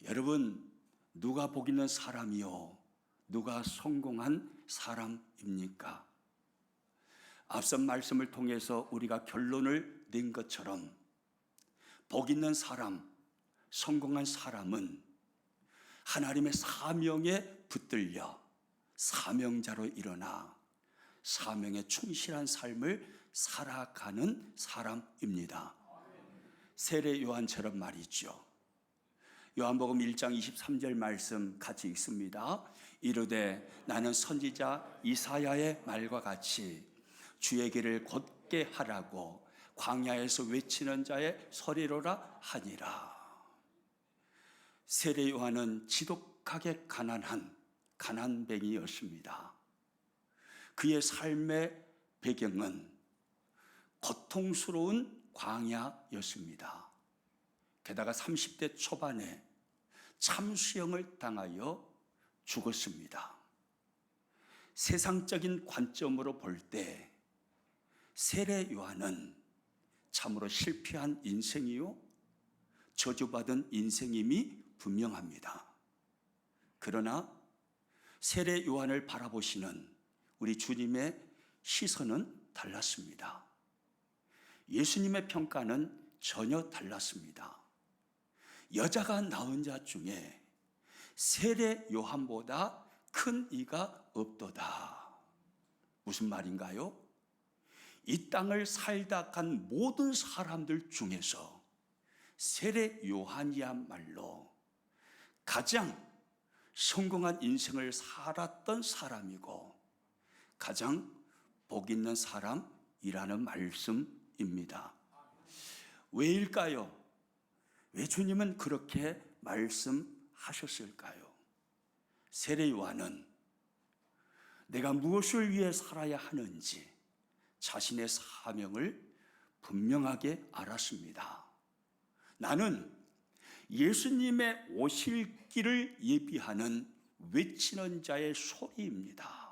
여러분, 누가 복 있는 사람이요? 누가 성공한 사람입니까? 앞선 말씀을 통해서 우리가 결론을 낸 것처럼 복 있는 사람, 성공한 사람은 하나님의 사명에 붙들려 사명자로 일어나 사명에 충실한 삶을 살아가는 사람입니다. 세례 요한처럼 말이죠. 요한복음 1장 23절 말씀 같이 읽습니다. 이르되 나는 선지자 이사야의 말과 같이 주의 길을 곧게 하라고 광야에서 외치는 자의 소리로라 하니라. 세례 요한은 지독하게 가난한 가난뱅이였습니다. 그의 삶의 배경은 고통스러운 광야였습니다. 게다가 30대 초반에 참수형을 당하여 죽었습니다. 세상적인 관점으로 볼 때 세례 요한은 참으로 실패한 인생이요, 저주받은 인생임이 분명합니다. 그러나 세례 요한을 바라보시는 우리 주님의 시선은 달랐습니다. 예수님의 평가는 전혀 달랐습니다. 여자가 낳은 자 중에 세례 요한보다 큰 이가 없도다. 무슨 말인가요? 이 땅을 살다 간 모든 사람들 중에서 세례 요한이야말로 가장 성공한 인생을 살았던 사람이고 가장 복 있는 사람이라는 말씀입니다. 왜일까요? 왜 주님은 그렇게 말씀하셨을까요? 세례 요한은 내가 무엇을 위해 살아야 하는지 자신의 사명을 분명하게 알았습니다. 나는 예수님의 오실 길을 예비하는 외치는 자의 소리입니다.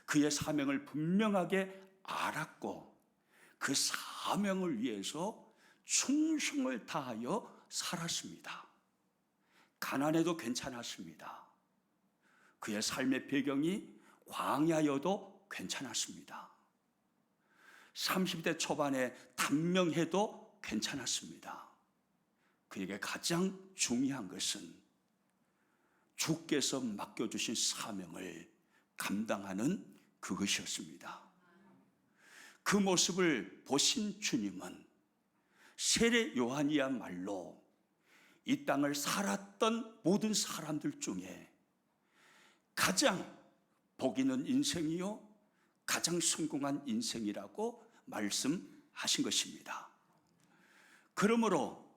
그의 사명을 분명하게 알았고 그 사명을 위해서 충성을 다하여 살았습니다. 가난해도 괜찮았습니다. 그의 삶의 배경이 광야여도 괜찮았습니다. 30대 초반에 단명해도 괜찮았습니다. 그에게 가장 중요한 것은 주께서 맡겨주신 사명을 감당하는 그것이었습니다. 그 모습을 보신 주님은 세례 요한이야말로 이 땅을 살았던 모든 사람들 중에 가장 복 있는 인생이요, 가장 성공한 인생이라고 말씀하신 것입니다. 그러므로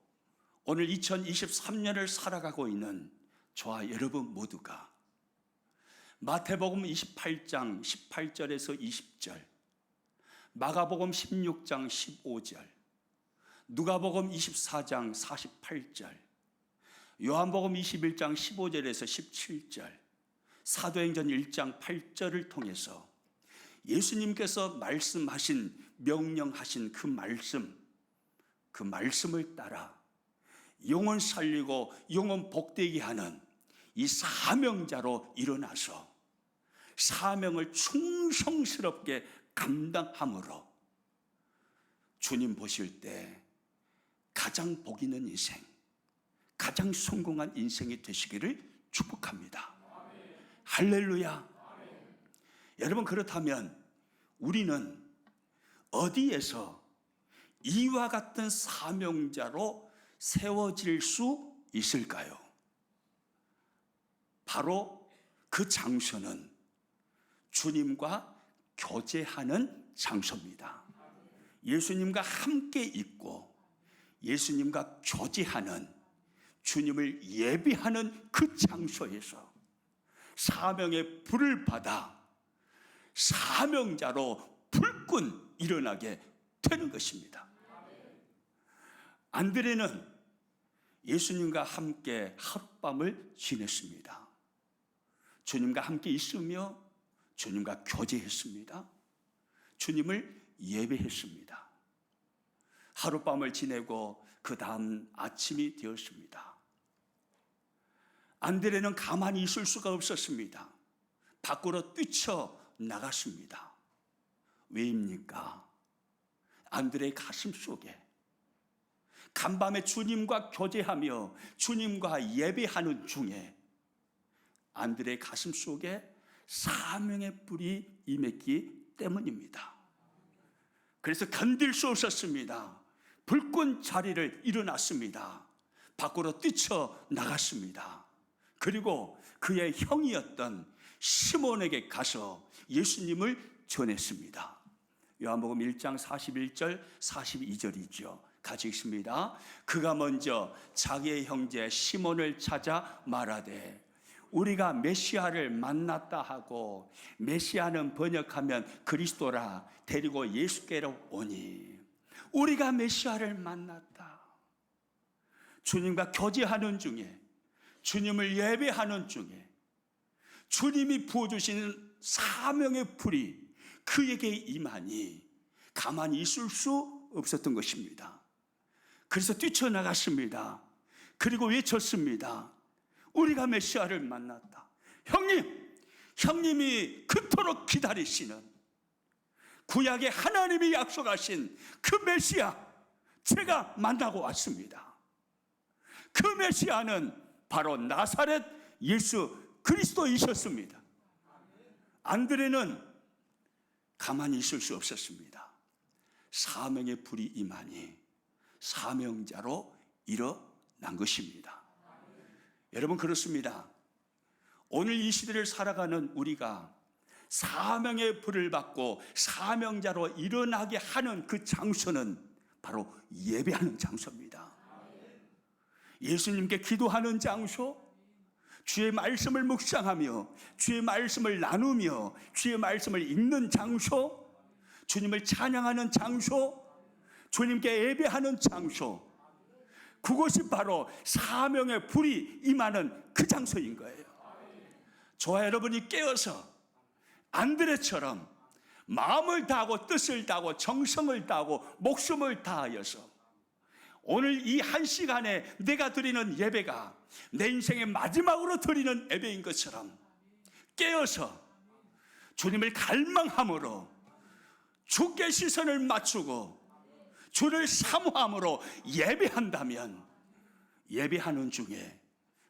오늘 2023년을 살아가고 있는 저와 여러분 모두가 마태복음 28장 18절에서 20절, 마가복음 16장 15절, 누가복음 24장 48절, 요한복음 21장 15절에서 17절, 사도행전 1장 8절을 통해서 예수님께서 말씀하신, 명령하신 그 말씀을 따라 영혼 살리고 영혼 복되게 하는 이 사명자로 일어나서 사명을 충성스럽게 감당함으로 주님 보실 때 가장 복 있는 인생, 가장 성공한 인생이 되시기를 축복합니다. 할렐루야. 여러분, 그렇다면 우리는 어디에서 이와 같은 사명자로 세워질 수 있을까요? 바로 그 장소는 주님과 교제하는 장소입니다. 예수님과 함께 있고 예수님과 교제하는, 주님을 예비하는 그 장소에서 사명의 불을 받아 사명자로 불끈 일어나게 되는 것입니다. 안드레는 예수님과 함께 하룻밤을 지냈습니다. 주님과 함께 있으며 주님과 교제했습니다. 주님을 예배했습니다. 하룻밤을 지내고 그 다음 아침이 되었습니다. 안드레는 가만히 있을 수가 없었습니다. 밖으로 뛰쳐나갔습니다. 왜입니까? 안드레의 가슴 속에 간밤에 주님과 교제하며 주님과 예배하는 중에 안드레의 가슴 속에 사명의 불이 임했기 때문입니다. 그래서 견딜 수 없었습니다. 불끈 자리를 일어났습니다. 밖으로 뛰쳐나갔습니다. 그리고 그의 형이었던 시몬에게 가서 예수님을 전했습니다. 요한복음 1장 41절 42절이죠. 같이 읽습니다. 그가 먼저 자기의 형제 시몬을 찾아 말하되 우리가 메시아를 만났다 하고, 메시아는 번역하면 그리스도라, 데리고 예수께로 오니 우리가 메시아를 만났다. 주님과 교제하는 중에, 주님을 예배하는 중에 주님이 부어주시는 사명의 불이 그에게 임하니 가만히 있을 수 없었던 것입니다. 그래서 뛰쳐나갔습니다. 그리고 외쳤습니다. 우리가 메시아를 만났다. 형님이 그토록 기다리시는 구약의 하나님이 약속하신 그 메시아 제가 만나고 왔습니다. 그 메시아는 바로 나사렛 예수 그리스도이셨습니다. 안드레는 가만히 있을 수 없었습니다. 사명의 불이 임하니 사명자로 일어난 것입니다. 여러분, 그렇습니다. 오늘 이 시대를 살아가는 우리가 사명의 불을 받고 사명자로 일어나게 하는 그 장소는 바로 예배하는 장소입니다. 예수님께 기도하는 장소, 주의 말씀을 묵상하며 주의 말씀을 나누며 주의 말씀을 읽는 장소, 주님을 찬양하는 장소, 주님께 예배하는 장소, 그것이 바로 사명의 불이 임하는 그 장소인 거예요. 저와 여러분이 깨어서 안드레처럼 마음을 다하고 뜻을 다하고 정성을 다하고 목숨을 다하여서 오늘 이 한 시간에 내가 드리는 예배가 내 인생의 마지막으로 드리는 예배인 것처럼 깨어서 주님을 갈망함으로 주께 시선을 맞추고 주를 사모함으로 예배한다면, 예배하는 중에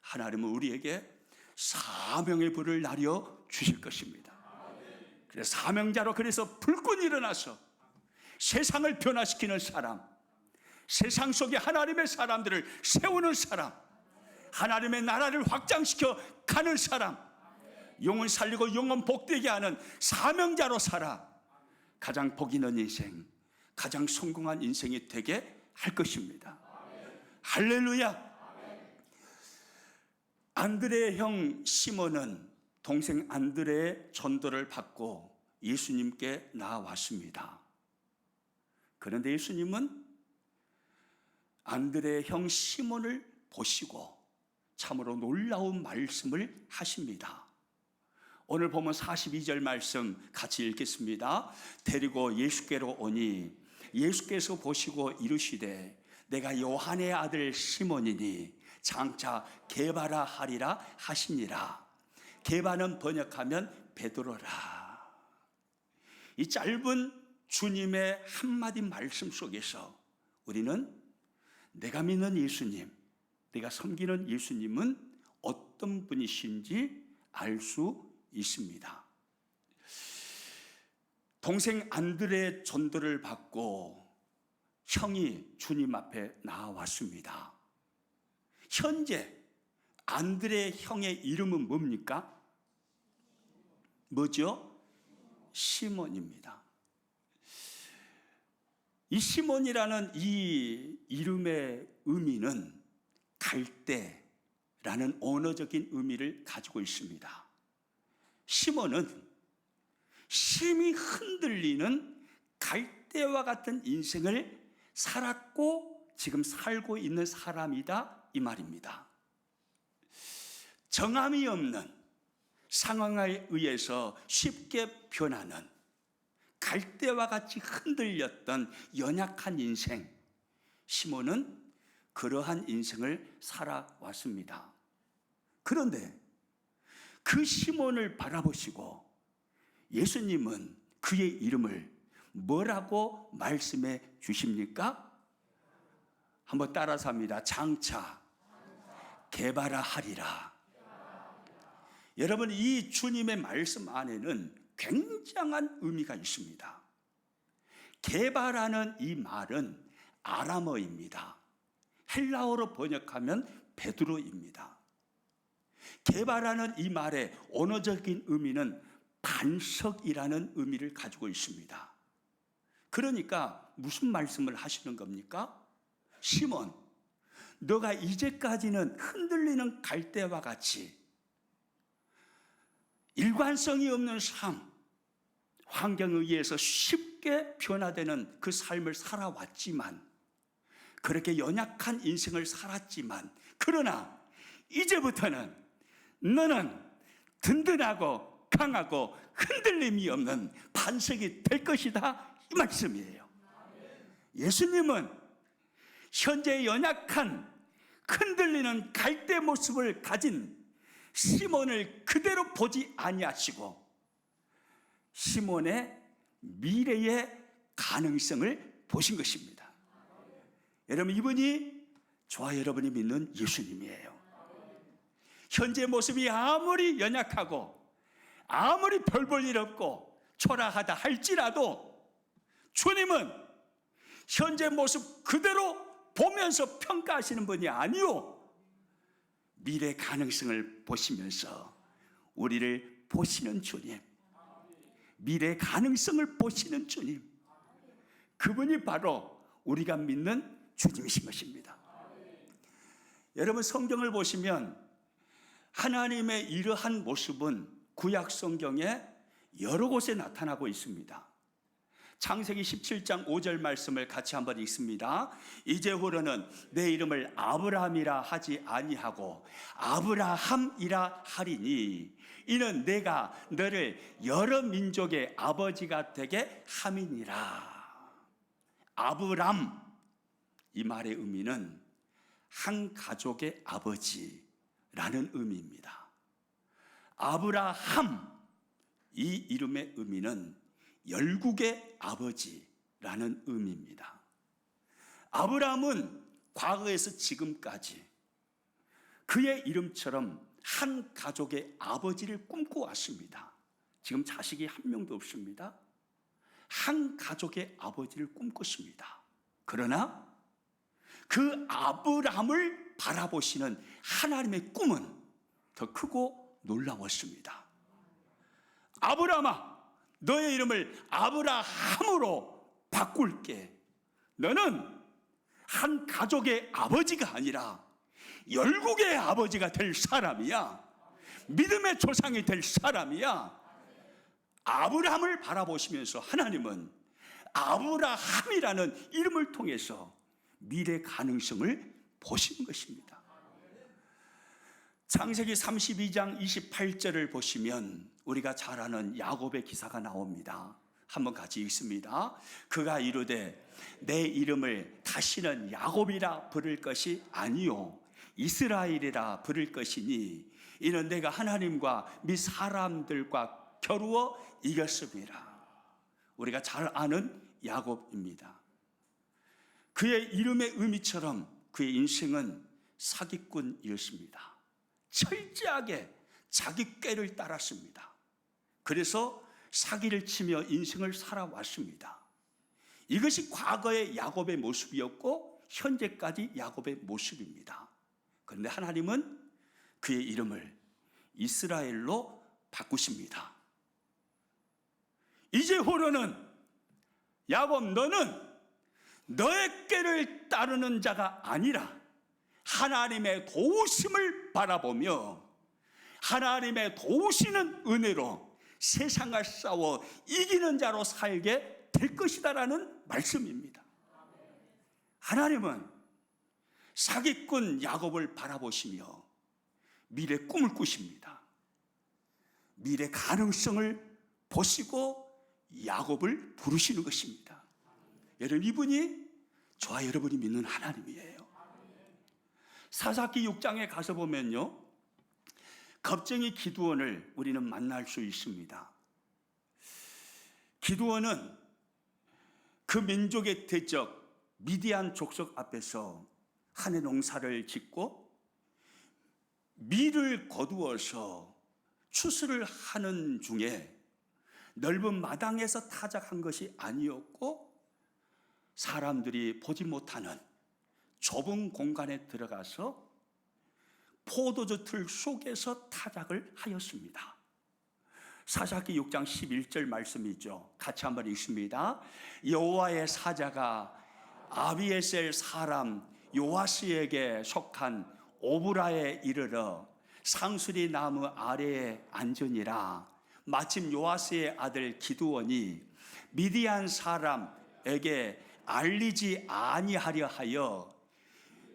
하나님은 우리에게 사명의 불을 나려 주실 것입니다. 그래서 사명자로 그래서 불끈 일어나서 세상을 변화시키는 사람, 세상 속에 하나님의 사람들을 세우는 사람, 하나님의 나라를 확장시켜 가는 사람, 영혼 살리고 영혼 복되게 하는 사명자로 살아 가장 복 있는 인생, 가장 성공한 인생이 되게 할 것입니다. 할렐루야. 안드레의 형 시몬은 동생 안드레의 전도를 받고 예수님께 나아왔습니다. 그런데 예수님은 안드레의 형 시몬을 보시고 참으로 놀라운 말씀을 하십니다. 오늘 보면 42절 말씀 같이 읽겠습니다. 데리고 예수께로 오니 예수께서 보시고 이르시되 내가 요한의 아들 시몬이니 장차 게바라 하리라 하시니라. 게바는 번역하면 베드로라. 이 짧은 주님의 한마디 말씀 속에서 우리는 내가 믿는 예수님, 내가 섬기는 예수님은 어떤 분이신지 알 수 있습니다. 동생 안드레의 전도를 받고 형이 주님 앞에 나왔습니다. 현재 안드레 형의 이름은 뭡니까? 뭐죠? 시몬입니다. 이 시몬이라는 이 이름의 의미는 갈대라는 언어적인 의미를 가지고 있습니다. 시몬은 심히 흔들리는 갈대와 같은 인생을 살았고 지금 살고 있는 사람이다, 이 말입니다. 정함이 없는 상황에 의해서 쉽게 변하는 갈대와 같이 흔들렸던 연약한 인생, 시몬은 그러한 인생을 살아왔습니다. 그런데 그 시몬을 바라보시고 예수님은 그의 이름을 뭐라고 말씀해 주십니까? 한번 따라서 합니다. 장차 게바라 하리라. 여러분, 이 주님의 말씀 안에는 굉장한 의미가 있습니다. 게바라는 이 말은 아람어입니다. 헬라어로 번역하면 베드로입니다. 게바라는 이 말의 언어적인 의미는 반석이라는 의미를 가지고 있습니다. 그러니까 무슨 말씀을 하시는 겁니까? 시몬, 너가 이제까지는 흔들리는 갈대와 같이 일관성이 없는 삶, 환경에 의해서 쉽게 변화되는 그 삶을 살아왔지만, 그렇게 연약한 인생을 살았지만, 그러나 이제부터는 너는 든든하고 강하고 흔들림이 없는 반석이 될 것이다, 이 말씀이에요. 예수님은 현재 연약한 흔들리는 갈대 모습을 가진 시몬을 그대로 보지 아니하시고 시몬의 미래의 가능성을 보신 것입니다. 여러분, 이분이 저와 여러분이 믿는 예수님이에요. 현재 모습이 아무리 연약하고 아무리 별 볼 일 없고 초라하다 할지라도 주님은 현재 모습 그대로 보면서 평가하시는 분이 아니요, 미래 가능성을 보시면서 우리를 보시는 주님, 미래 가능성을 보시는 주님, 그분이 바로 우리가 믿는 주님이신 것입니다. 여러분, 성경을 보시면 하나님의 이러한 모습은 구약 성경에 여러 곳에 나타나고 있습니다. 창세기 17장 5절 말씀을 같이 한번 읽습니다. 이제후로는 내 이름을 아브라함이라 하지 아니하고 아브라함이라 하리니 이는 내가 너를 여러 민족의 아버지가 되게 함이니라. 아브람, 이 말의 의미는 한 가족의 아버지라는 의미입니다. 아브라함, 이 이름의 의미는 열국의 아버지라는 의미입니다. 아브라함은 과거에서 지금까지 그의 이름처럼 한 가족의 아버지를 꿈꿔왔습니다. 지금 자식이 한 명도 없습니다. 한 가족의 아버지를 꿈꿨습니다. 그러나 그 아브라함을 바라보시는 하나님의 꿈은 더 크고 놀라웠습니다. 아브라함아, 너의 이름을 아브라함으로 바꿀게. 너는 한 가족의 아버지가 아니라 열국의 아버지가 될 사람이야. 믿음의 조상이 될 사람이야. 아브라함을 바라보시면서 하나님은 아브라함이라는 이름을 통해서 미래 가능성을 보시는 것입니다. 창세기 32장 28절을 보시면 우리가 잘 아는 야곱의 기사가 나옵니다. 한번 같이 읽습니다. 그가 이르되 내 이름을 다시는 야곱이라 부를 것이 아니요 이스라엘이라 부를 것이니 이는 내가 하나님과 및 사람들과 겨루어 이겼습니다. 우리가 잘 아는 야곱입니다. 그의 이름의 의미처럼 그의 인생은 사기꾼이었습니다. 철저하게 자기 꾀를 따랐습니다. 그래서 사기를 치며 인생을 살아왔습니다. 이것이 과거의 야곱의 모습이었고 현재까지 야곱의 모습입니다. 그런데 하나님은 그의 이름을 이스라엘로 바꾸십니다. 이제후로는 야곱, 너는 너의 꾀를 따르는 자가 아니라 하나님의 도우심을 바라보며 하나님의 도우시는 은혜로 세상과 싸워 이기는 자로 살게 될 것이다라는 말씀입니다. 하나님은 사기꾼 야곱을 바라보시며 미래 꿈을 꾸십니다. 미래 가능성을 보시고 야곱을 부르시는 것입니다. 여러분, 이분이 저와 여러분이 믿는 하나님이에요. 사사기 6장에 가서 보면요, 겁쟁이 기드온을 우리는 만날 수 있습니다. 기드온은 그 민족의 대적 미디안 족속 앞에서 한 해 농사를 짓고 밀을 거두어서 추수를 하는 중에 넓은 마당에서 타작한 것이 아니었고 사람들이 보지 못하는 좁은 공간에 들어가서 포도주 틀 속에서 타작을 하였습니다. 사사기 6장 11절 말씀이죠. 같이 한번 읽습니다. 여호와의 사자가 아비에셀 사람 요아스에게 속한 오브라에 이르러 상수리 나무 아래에 앉으니라. 마침 요아스의 아들 기드온이 미디안 사람에게 알리지 아니하려 하여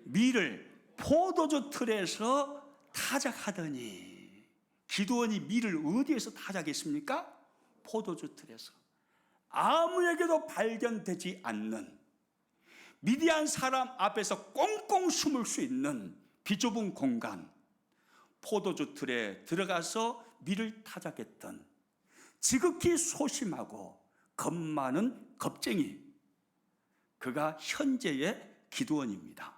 밀을 포도주 틀에서 타작하더니, 기드온이 밀을 어디에서 타작했습니까? 포도주 틀에서. 아무에게도 발견되지 않는, 미디안 사람 앞에서 꽁꽁 숨을 수 있는 비좁은 공간, 포도주 틀에 들어가서 밀을 타작했던 지극히 소심하고 겁 많은 겁쟁이, 그가 현재의 기드온입니다.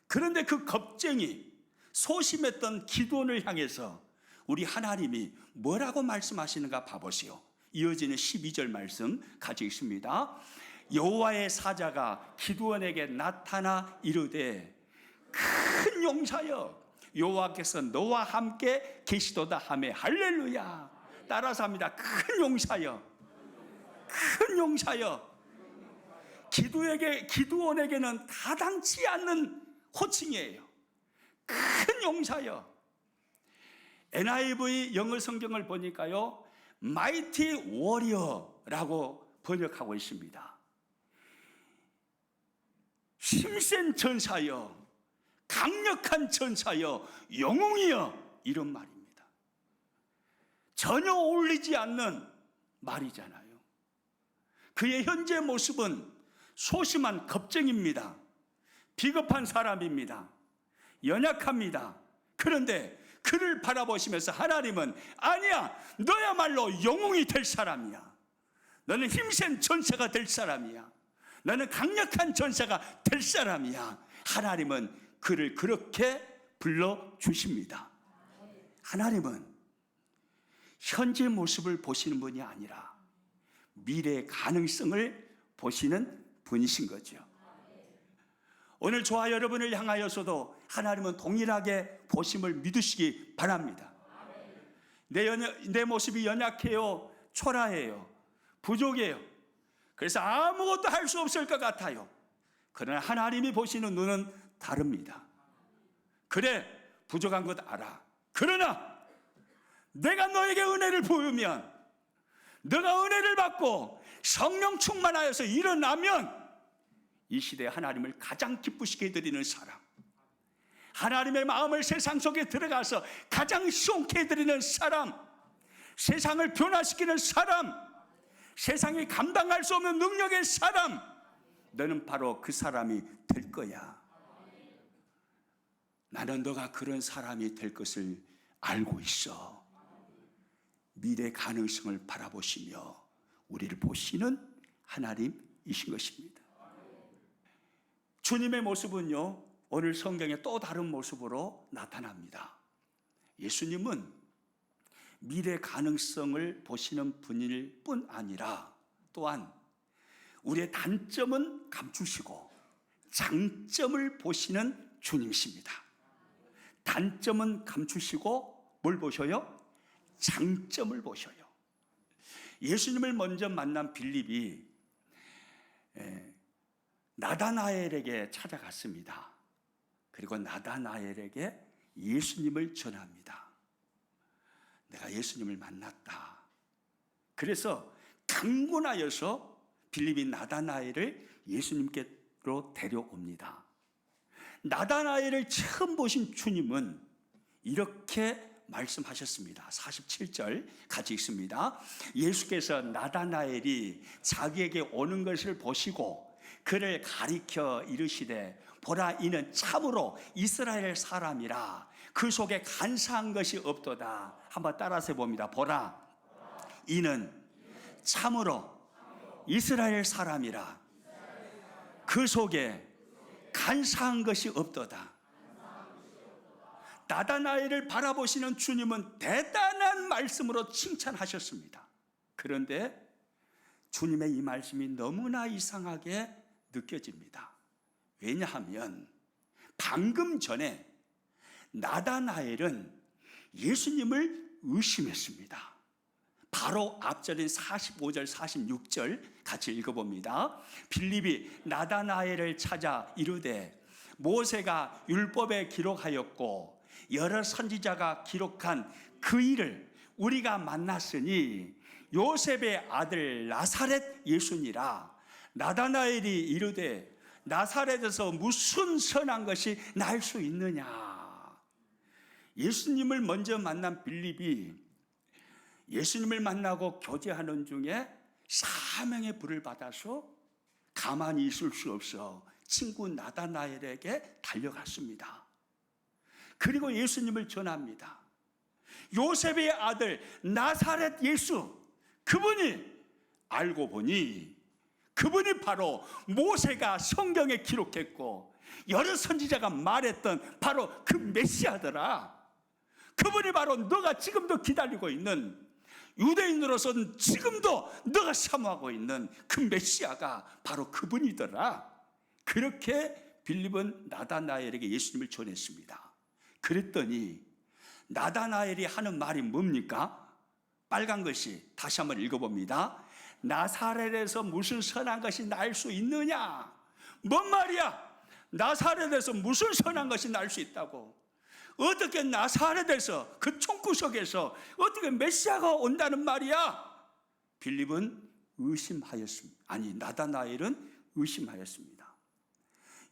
그런데 그 겁쟁이, 소심했던 기드온을 향해서 우리 하나님이 뭐라고 말씀하시는가 봐보시오. 이어지는 12절 말씀 같이 읽습니다. 여호와의 사자가 기드온에게 나타나 이르되 큰 용사여, 여호와께서 너와 함께 계시도다 하매 할렐루야. 따라서 합니다. 큰 용사여, 큰 용사여. 기드온에게는 타당치 않는 호칭이에요. 큰 용사여. NIV 영어 성경을 보니까요, Mighty Warrior라고 번역하고 있습니다. 힘센 전사여, 강력한 전사여, 영웅이여, 이런 말입니다. 전혀 어울리지 않는 말이잖아요. 그의 현재 모습은 소심한 겁쟁입니다. 비겁한 사람입니다. 연약합니다. 그런데 그를 바라보시면서 하나님은 아니야, 너야말로 영웅이 될 사람이야. 너는 힘센 전사가 될 사람이야. 너는 강력한 전사가 될 사람이야. 하나님은 그를 그렇게 불러주십니다. 하나님은 현재 모습을 보시는 분이 아니라 미래의 가능성을 보시는 분이신 거죠. 오늘 저와 여러분을 향하여서도 하나님은 동일하게 보심을 믿으시기 바랍니다. 내 모습이 연약해요, 초라해요, 부족해요. 그래서 아무것도 할 수 없을 것 같아요. 그러나 하나님이 보시는 눈은 다릅니다. 그래, 부족한 것 알아. 그러나 내가 너에게 은혜를 부으면, 너가 은혜를 받고 성령 충만하여서 일어나면 이 시대에 하나님을 가장 기쁘시게 해드리는 사람, 하나님의 마음을 세상 속에 들어가서 가장 시원케 해드리는 사람, 세상을 변화시키는 사람, 세상이 감당할 수 없는 능력의 사람, 너는 바로 그 사람이 될 거야. 나는 너가 그런 사람이 될 것을 알고 있어. 미래 가능성을 바라보시며 우리를 보시는 하나님이신 것입니다. 주님의 모습은요, 오늘 성경에 또 다른 모습으로 나타납니다. 예수님은 미래 가능성을 보시는 분일 뿐 아니라 또한 우리의 단점은 감추시고 장점을 보시는 주님이십니다. 단점은 감추시고 뭘 보셔요? 장점을 보셔요. 예수님을 먼저 만난 빌립이 나다나엘에게 찾아갔습니다. 그리고 나다나엘에게 예수님을 전합니다. 내가 예수님을 만났다. 그래서 강권하여서 빌립이 나다나엘을 예수님께로 데려옵니다. 나다나엘을 처음 보신 주님은 이렇게 말씀하셨습니다. 47절 같이 읽습니다. 예수께서 나다나엘이 자기에게 오는 것을 보시고 그를 가리켜 이르시되 보라 이는 참으로 이스라엘 사람이라 그 속에 간사한 것이 없도다. 한번 따라서 봅니다. 보라 이는 참으로 이스라엘 사람이라 그 속에 간사한 것이 없도다. 나다나엘을 바라보시는 주님은 대단한 말씀으로 칭찬하셨습니다. 그런데 주님의 이 말씀이 너무나 이상하게 느껴집니다. 왜냐하면 방금 전에 나다나엘은 예수님을 의심했습니다. 바로 앞절인 45절 46절 같이 읽어봅니다. 빌립이 나다나엘을 찾아 이르되 모세가 율법에 기록하였고 여러 선지자가 기록한 그 일을 우리가 만났으니 요셉의 아들 나사렛 예수니라. 나다나엘이 이르되 나사렛에서 무슨 선한 것이 날 수 있느냐. 예수님을 먼저 만난 빌립이 예수님을 만나고 교제하는 중에 사명의 불을 받아서 가만히 있을 수 없어 친구 나다나엘에게 달려갔습니다. 그리고 예수님을 전합니다. 요셉의 아들 나사렛 예수, 그분이 알고 보니 그분이 바로 모세가 성경에 기록했고 여러 선지자가 말했던 바로 그 메시아더라. 그분이 바로 너가 지금도 기다리고 있는, 유대인으로서는 지금도 너가 사모하고 있는 그 메시아가 바로 그분이더라. 그렇게 빌립은 나다나엘에게 예수님을 전했습니다. 그랬더니 나다나엘이 하는 말이 뭡니까? 빨간 것이, 다시 한번 읽어봅니다. 나사렛에서 무슨 선한 것이 날 수 있느냐? 뭔 말이야? 나사렛에서 무슨 선한 것이 날 수 있다고? 어떻게 나사렛에서 그 총구석에서 어떻게 메시아가 온다는 말이야? 빌립은 의심하였습니다. 아니, 나다나엘은 의심하였습니다.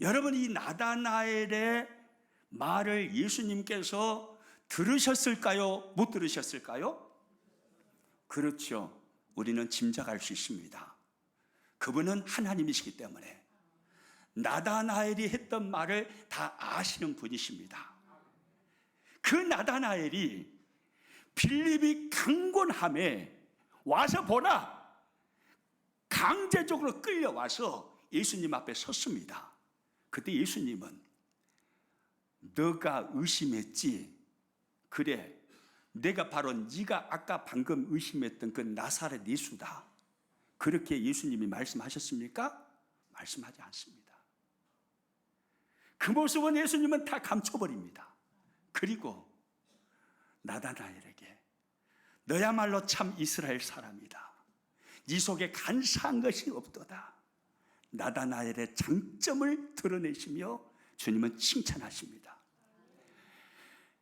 여러분, 이 나다나엘의 말을 예수님께서 들으셨을까요? 못 들으셨을까요? 그렇죠. 우리는 짐작할 수 있습니다. 그분은 하나님이시기 때문에 나다나엘이 했던 말을 다 아시는 분이십니다. 그 나다나엘이 빌립이 강권함에 와서 보라, 강제적으로 끌려와서 예수님 앞에 섰습니다. 그때 예수님은 너가 의심했지? 그래, 내가 바로 네가 아까 방금 의심했던 그 나사렛 예수다. 그렇게 예수님이 말씀하셨습니까? 말씀하지 않습니다. 그 모습은 예수님은 다 감춰버립니다. 그리고 나다나엘에게 너야말로 참 이스라엘 사람이다. 네 속에 간사한 것이 없도다. 나다나엘의 장점을 드러내시며 주님은 칭찬하십니다.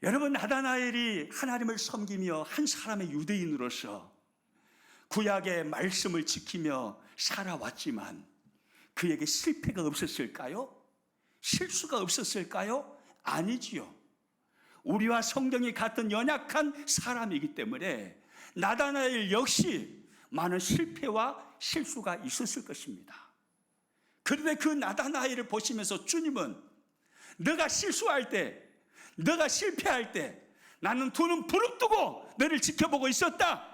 여러분, 나다나엘이 하나님을 섬기며 한 사람의 유대인으로서 구약의 말씀을 지키며 살아왔지만 그에게 실패가 없었을까요? 실수가 없었을까요? 아니지요. 우리와 성경이 같은 연약한 사람이기 때문에 나다나엘 역시 많은 실패와 실수가 있었을 것입니다. 그런데 그 나다나엘을 보시면서 주님은 너가 실수할 때, 너가 실패할 때 나는 두 눈 부릅뜨고 너를 지켜보고 있었다.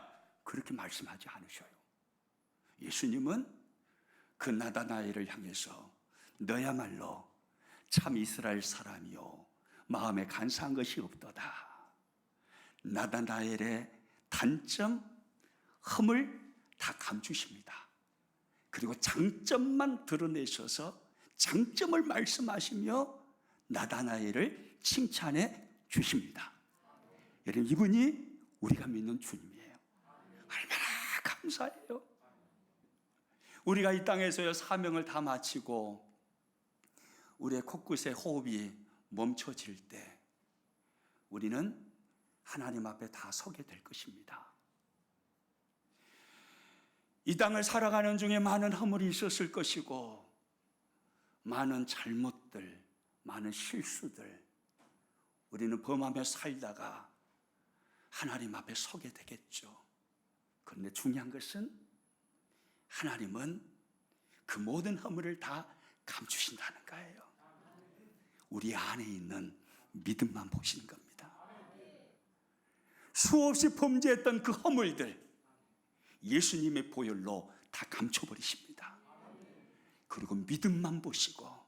그렇게 말씀하지 않으셔요. 예수님은 그 나다나엘을 향해서 너야말로 참 이스라엘 사람이요 마음에 간사한 것이 없도다. 나다나엘의 단점, 흠을 다 감추십니다. 그리고 장점만 드러내셔서 장점을 말씀하시며 나다나엘을 칭찬해 주십니다. 여러분, 이분이 우리가 믿는 주님이에요. 얼마나 감사해요. 우리가 이 땅에서요 사명을 다 마치고 우리의 코끝에 호흡이 멈춰질 때 우리는 하나님 앞에 다 서게 될 것입니다. 이 땅을 살아가는 중에 많은 허물이 있었을 것이고 많은 잘못들, 많은 실수들 우리는 범하며 살다가 하나님 앞에 서게 되겠죠. 그런데 중요한 것은 하나님은 그 모든 허물을 다 감추신다는 거예요. 우리 안에 있는 믿음만 보시는 겁니다. 수없이 범죄했던 그 허물들 예수님의 보혈로 다 감춰버리십니다. 그리고 믿음만 보시고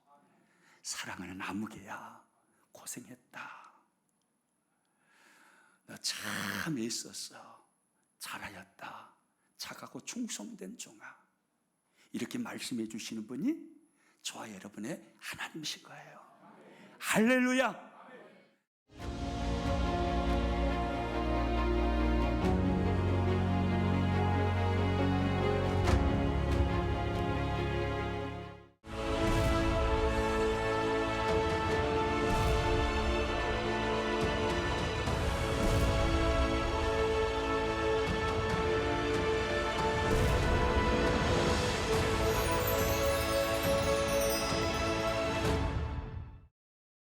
사랑하는 아무개야 고생했다. 너 참 애썼어. 잘하였다. 착하고 충성된 종아. 이렇게 말씀해 주시는 분이 저와 여러분의 하나님이신 거예요. 할렐루야.